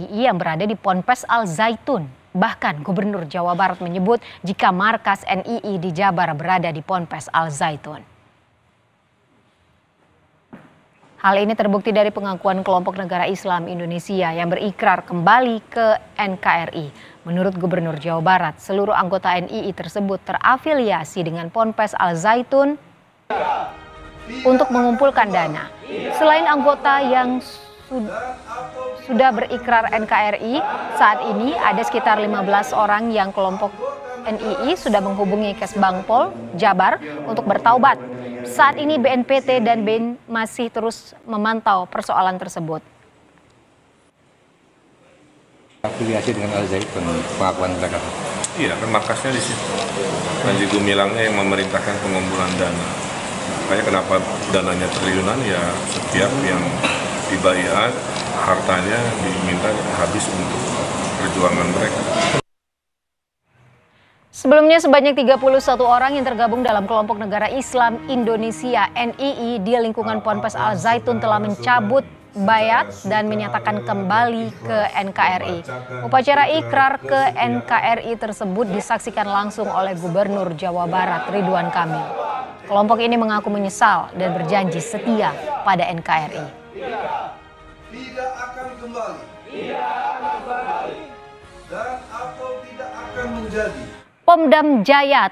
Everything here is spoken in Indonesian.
NII yang berada di Ponpes Al Zaitun. Bahkan Gubernur Jawa Barat menyebut jika markas NII di Jabar berada di Ponpes Al Zaitun. Hal ini terbukti dari pengakuan kelompok negara Islam Indonesia yang berikrar kembali ke NKRI. Menurut Gubernur Jawa Barat, seluruh anggota NII tersebut terafiliasi dengan Ponpes Al Zaitun untuk mengumpulkan dana. Selain anggota yang sudah berikrar NKRI, saat ini ada sekitar 15 orang yang kelompok NII sudah menghubungi Kesbangpol Jabar untuk bertaubat. Saat ini BNPT dan BIN masih terus memantau persoalan tersebut. Afiliasi dengan Al Zaitun, pengakuan mereka. Iya, kan markasnya di situ. Panji Gumilangnya yang memerintahkan pengumpulan dana. Makanya kenapa dananya triliunan, ya setiap yang dibayar hartanya diminta habis untuk perjuangan mereka. Sebelumnya sebanyak 31 orang yang tergabung dalam kelompok negara Islam Indonesia NII di lingkungan Ponpes Al Zaitun telah mencabut baiat dan menyatakan kembali ke NKRI. Upacara ikrar ke NKRI tersebut disaksikan langsung oleh Gubernur Jawa Barat Ridwan Kamil. Kelompok ini mengaku menyesal dan berjanji setia pada NKRI. Tidak akan kembali dan atau tidak akan menjadi Pomdam Jaya